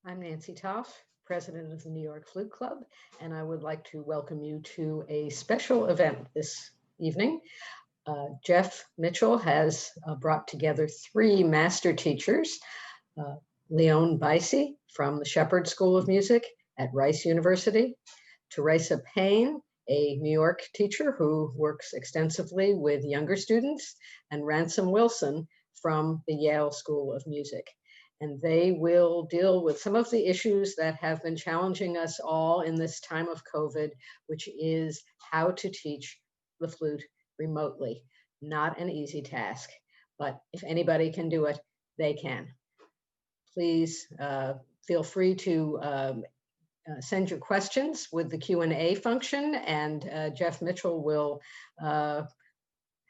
I'm Nancy Toff, president of the New York Flute Club, and I would like to welcome you to a special event this evening. Jeff Mitchell has brought together three master teachers, uh, Leone Buyse from the Shepherd School of Music at Rice University, Tereasa Payne, a New York teacher who works extensively with younger students, and Ransom Wilson from the Yale School of Music. And they will deal with some of the issues that have been challenging us all in this time of COVID, which is how to teach the flute remotely. Not an easy task, but if anybody can do it, they can. Please feel free to send your questions with the Q&A function, and Jeff Mitchell will have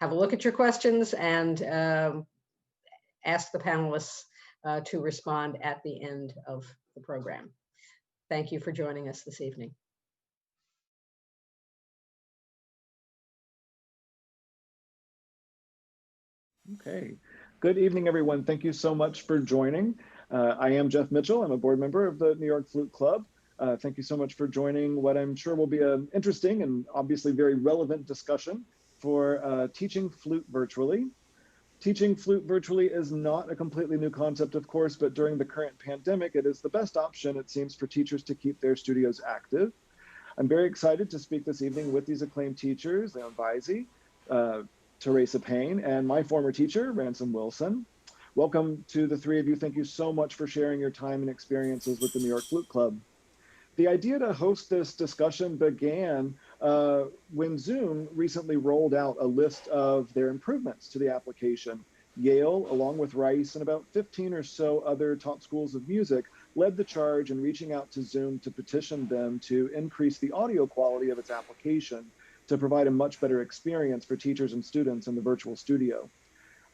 a look at your questions and ask the panelists to respond at the end of the program. Thank you for joining us this evening. Okay. Good evening, everyone. Thank you so much for joining. I am Jeff Mitchell. I'm a board member of the New York Flute Club. Thank you so much for joining what I'm sure will be an interesting and obviously very relevant discussion for teaching flute virtually. Teaching flute virtually is not a completely new concept, of course, but during the current pandemic, it is the best option, it seems, for teachers to keep their studios active. I'm very excited to speak this evening with these acclaimed teachers, Leone Buyse, Tereasa Payne, and my former teacher, Ransom Wilson. Welcome to the three of you. Thank you so much for sharing your time and experiences with the New York Flute Club. The idea to host this discussion began when Zoom recently rolled out a list of their improvements to the application. Yale, along with Rice and about 15 or so other top schools of music, led the charge in reaching out to Zoom to petition them to increase the audio quality of its application to provide a much better experience for teachers and students in the virtual studio.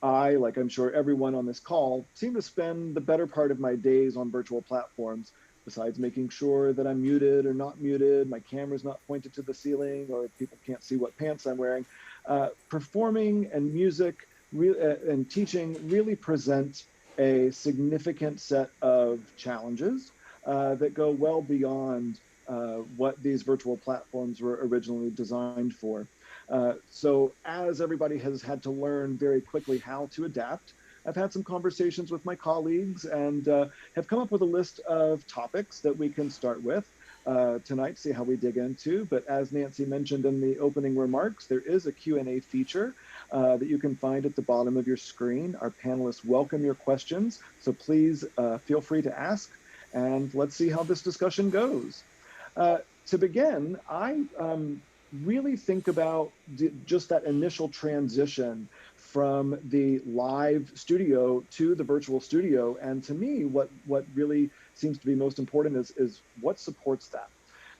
I, like I'm sure everyone on this call, seem to spend the better part of my days on virtual platforms, besides making sure that I'm muted or not muted, my camera's not pointed to the ceiling, or people can't see what pants I'm wearing. Performing and music and teaching really present a significant set of challenges that go well beyond what these virtual platforms were originally designed for. So as everybody has had to learn very quickly how to adapt, I've had some conversations with my colleagues and have come up with a list of topics that we can start with tonight, see how we dig into. But as Nancy mentioned in the opening remarks, there is a Q&A feature that you can find at the bottom of your screen. Our panelists welcome your questions, so please feel free to ask, and let's see how this discussion goes. To begin, I really think about just that initial transition from the live studio to the virtual studio. And to me, what really seems to be most important is what supports that.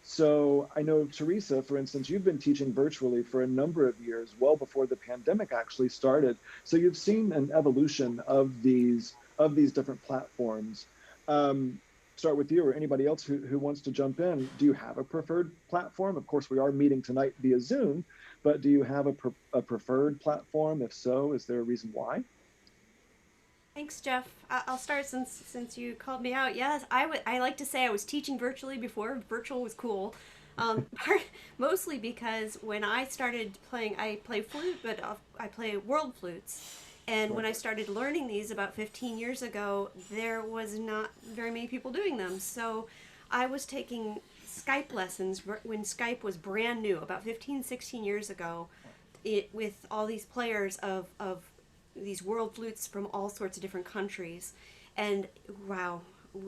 So I know, Tereasa, for instance, you've been teaching virtually for a number of years, well before the pandemic actually started. So you've seen an evolution of these different platforms. Start with you or anybody else who wants to jump in. Do you have a preferred platform? Of course, we are meeting tonight via Zoom, but do you have a preferred platform? If so, is there a reason why? Thanks, Jeff. I'll start since you called me out. Yes, I like to say I was teaching virtually before virtual was cool. Mostly because when I started playing, I play flute, but I play world flutes. And when I started learning these about 15 years ago, there was not very many people doing them. So I was taking Skype lessons when Skype was brand new, about 15, 16 years ago, with all these players of these world flutes from all sorts of different countries. And wow,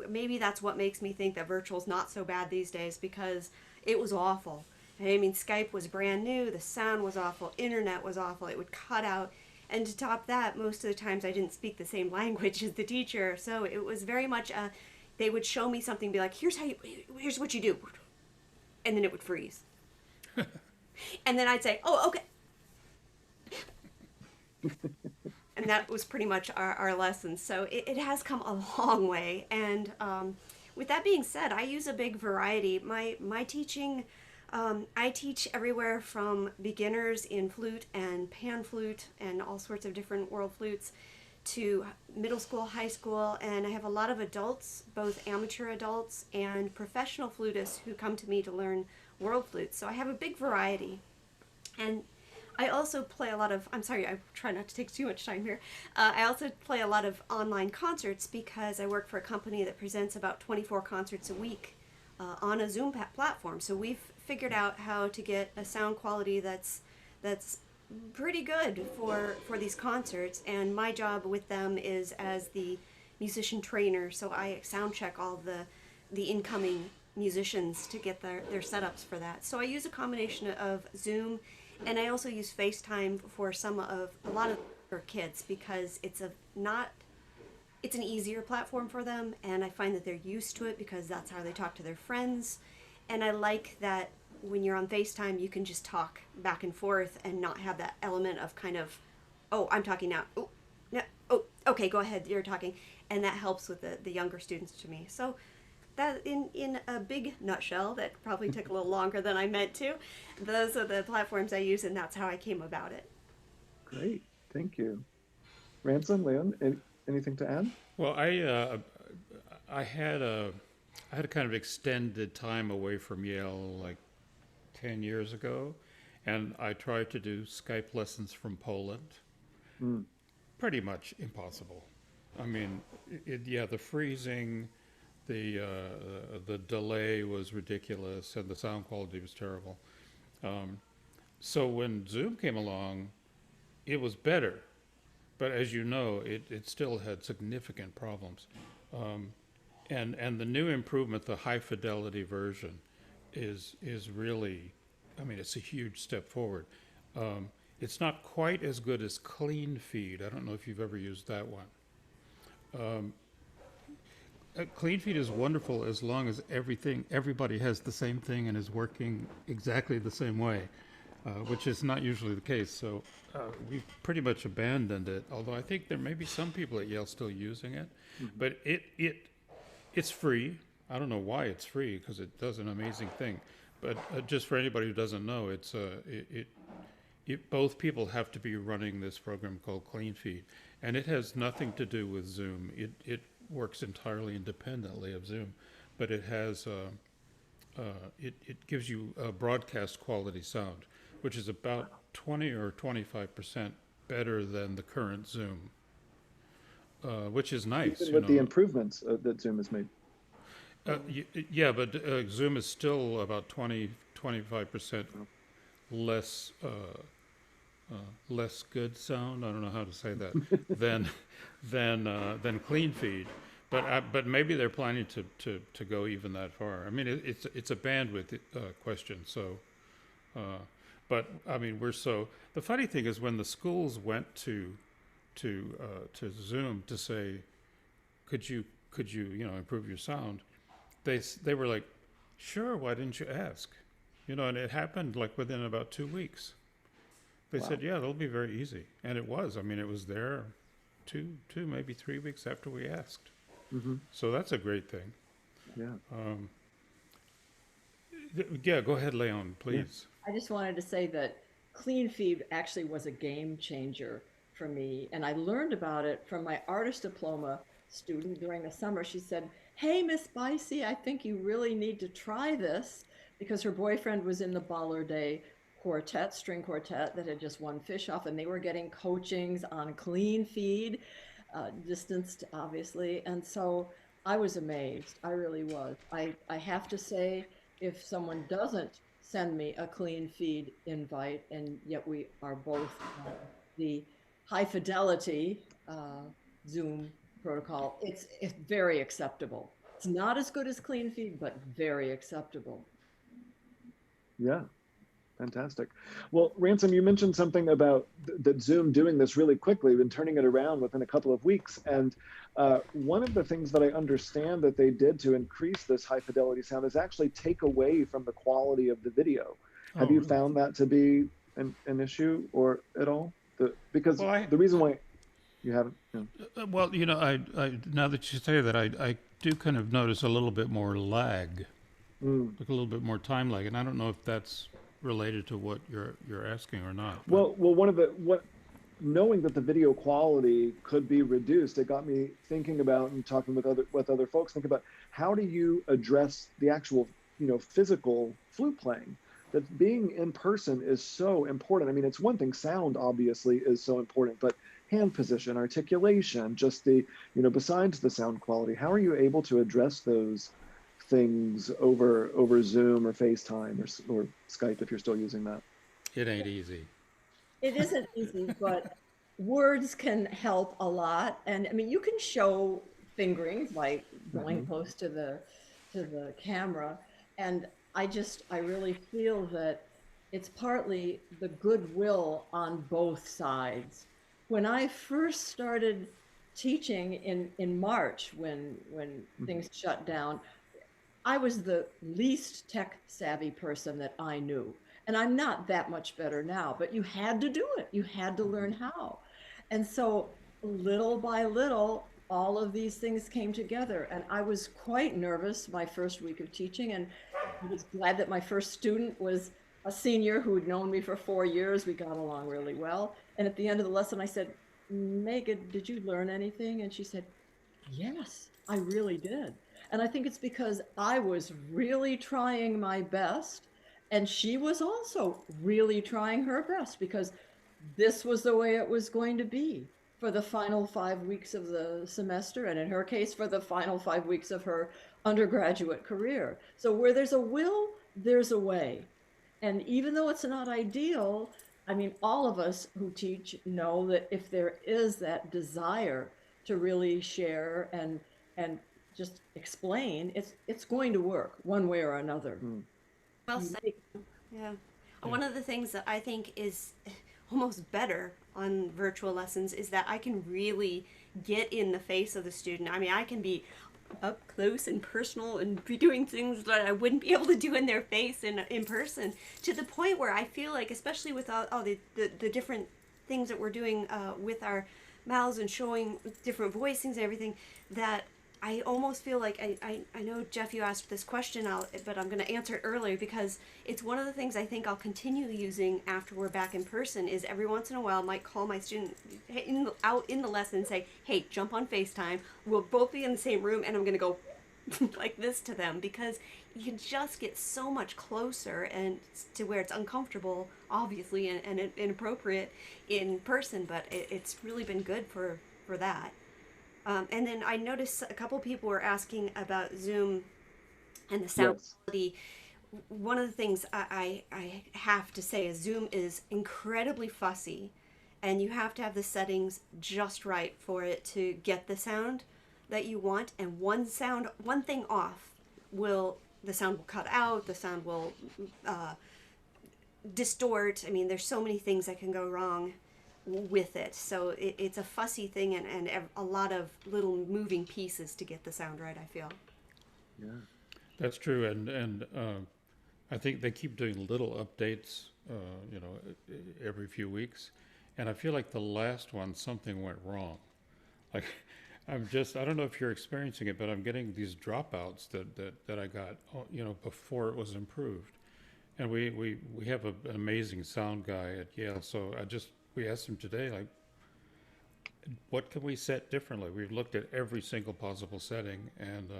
maybe that's what makes me think that virtual's not so bad these days, because it was awful. I mean, Skype was brand new, the sound was awful, internet was awful, it would cut out. And to top that, most of the times I didn't speak the same language as the teacher, so it was very much they would show me something, be like, here's what you do, and then it would freeze. And then I'd say, oh, okay. And that was pretty much our lesson. So it has come a long way. And with that being said, I use a big variety. My teaching, I teach everywhere from beginners in flute and pan flute and all sorts of different world flutes to middle school, high school, and I have a lot of adults, both amateur adults and professional flutists who come to me to learn world flute. So I have a big variety. And I also play a lot of, I'm sorry, I try not to take too much time here. I also play a lot of online concerts because I work for a company that presents about 24 concerts a week on a Zoom platform. So we've figured out how to get a sound quality that's pretty good for these concerts, and my job with them is as the musician trainer, so I sound check all the incoming musicians to get their setups for that. So I use a combination of Zoom, and I also use FaceTime for a lot of our kids because it's an easier platform for them, and I find that they're used to it because that's how they talk to their friends. And I like that when you're on FaceTime, you can just talk back and forth and not have that element of kind of, oh, I'm talking now. Oh, no, oh, okay, go ahead, you're talking. And that helps with the younger students to me. So that in a big nutshell, that probably took a little longer than I meant to, those are the platforms I use, and that's how I came about it. Great, thank you. Ransom, Leon, anything to add? Well, I had a kind of extended time away from Yale, like 10 years ago, and I tried to do Skype lessons from Poland. Pretty much impossible. I mean, the freezing, the delay was ridiculous, and the sound quality was terrible. So when Zoom came along, it was better, but as you know, it still had significant problems. And the new improvement, the high fidelity version, is really, I mean, it's a huge step forward. It's not quite as good as Clean Feed. I don't know if you've ever used that one. Clean Feed is wonderful as long as everybody has the same thing and is working exactly the same way, which is not usually the case. So we've pretty much abandoned it, although I think there may be some people at Yale still using it. But it's free. I don't know why it's free, because it does an amazing thing. But just for anybody who doesn't know, both people have to be running this program called Clean Feed, and it has nothing to do with Zoom. It works entirely independently of Zoom, but it has it gives you a broadcast quality sound, which is about 20 or 25% better than the current Zoom, which is nice. Even with the improvements that Zoom has made. Yeah, but Zoom is still about 25% less less good sound. I don't know how to say that than Clean Feed. But maybe they're planning to go even that far. I mean, it's a bandwidth question. So, but I mean, the funny thing is when the schools went to Zoom to say, could you improve your sound, they were like, sure, why didn't you ask? And it happened like within about 2 weeks. They said, yeah, that'll be very easy. And it was. I mean, it was there 2, maybe 3 weeks after we asked. So that's a great thing. Yeah. Yeah, go ahead, Leon, please. I just wanted to say that Clean Feed actually was a game changer for me. And I learned about it from my artist diploma student during the summer. She said, hey, Miss Buyse, I think you really need to try this, because her boyfriend was in the Ballardet string quartet that had just won Fischoff, and they were getting coachings on Clean Feed, distanced obviously. And so I was amazed. I really was. I have to say, if someone doesn't send me a Clean Feed invite, and yet we are both the high fidelity Zoom protocol, it's very acceptable. It's not as good as Clean Feed, but very acceptable. Yeah, fantastic. Well, Ransom, you mentioned something about that Zoom doing this really quickly and turning it around within a couple of weeks. And one of the things that I understand that they did to increase this high fidelity sound is actually take away from the quality of the video. Have you found that to be an issue or at all? Because the reason why you haven't. Well, I now that you say that, I do kind of notice a little bit more lag, like a little bit more time lag, and I don't know if that's related to what you're asking or not. Well, one of the knowing that the video quality could be reduced, it got me thinking about and talking with other folks, think about how do you address the actual, physical flute playing? That being in person is so important. I mean, it's one thing, sound obviously is so important, but hand position, articulation, just the, besides the sound quality, how are you able to address those things over Zoom or FaceTime or Skype if you're still using that? It ain't easy. It isn't easy, but words can help a lot. And I mean, you can show fingerings like going close to the camera. And I really feel that it's partly the goodwill on both sides. When I first started teaching in March, when things shut down, I was the least tech savvy person that I knew. And I'm not that much better now, but you had to do it. You had to learn how. And so little by little, all of these things came together. And I was quite nervous my first week of teaching. And I was glad that my first student was a senior who had known me for 4 years. We got along really well. And at the end of the lesson, I said, Megan, did you learn anything? And she said, yes, I really did. And I think it's because I was really trying my best. And she was also really trying her best because this was the way it was going to be for the final 5 weeks of the semester. And in her case, for the final 5 weeks of her undergraduate career. So where there's a will, there's a way. And even though it's not ideal, I mean, all of us who teach know that if there is that desire to really share and just explain, it's going to work one way or another. Well said. Yeah. One of the things that I think is almost better on virtual lessons is that I can really get in the face of the student. I mean, I can be up close and personal and be doing things that I wouldn't be able to do in their face in person, to the point where I feel like, especially with all the different things that we're doing with our mouths and showing different voicings and everything, that I almost feel like I know, Jeff, you asked this question, but I'm going to answer it earlier because it's one of the things I think I'll continue using after we're back in person. Is every once in a while I might call my student out in the lesson and say, hey, jump on FaceTime. We'll both be in the same room, and I'm going to go like this to them, because you can just get so much closer and to where it's uncomfortable, obviously, and inappropriate in person, but it's really been good for that. And then I noticed a couple people were asking about Zoom and the sound quality. One of the things I have to say is Zoom is incredibly fussy, and you have to have the settings just right for it to get the sound that you want. And one thing off, the sound will cut out, the sound will distort. I mean, there's so many things that can go wrong with it, so it's a fussy thing and a lot of little moving pieces to get the sound right, I feel. Yeah, That's true, and I think they keep doing little updates, every few weeks, and I feel like the last one something went wrong. Like, I don't know if you're experiencing it, but I'm getting these dropouts that I got, before it was improved, and we have an amazing sound guy at Yale, so we asked him today, like, what can we set differently? We've looked at every single possible setting, and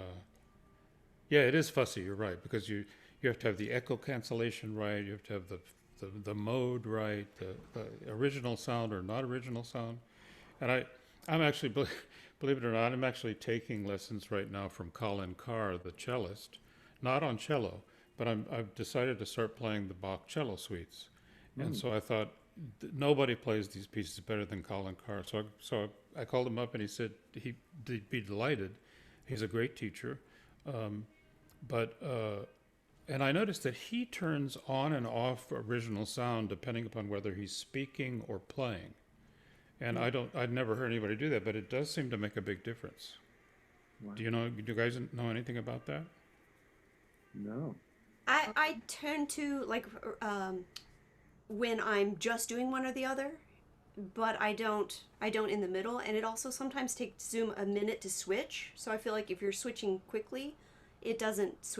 yeah, it is fussy. You're right, because you have to have the echo cancellation right. You have to have the mode right, the original sound or not original sound. And I'm actually, believe it or not, I'm actually taking lessons right now from Colin Carr, the cellist, not on cello, but I've decided to start playing the Bach cello suites, and so I thought, nobody plays these pieces better than Colin Carr. So I called him up, and he said he'd be delighted. He's a great teacher. And I noticed that he turns on and off original sound depending upon whether he's speaking or playing. And I'd never heard anybody do that, but it does seem to make a big difference. wow. Do you guys know anything about that? No. I tend to, like, when I'm just doing one or the other, but I don't in the middle. And it also sometimes takes Zoom a minute to switch, so I feel like if you're switching quickly, it doesn't switch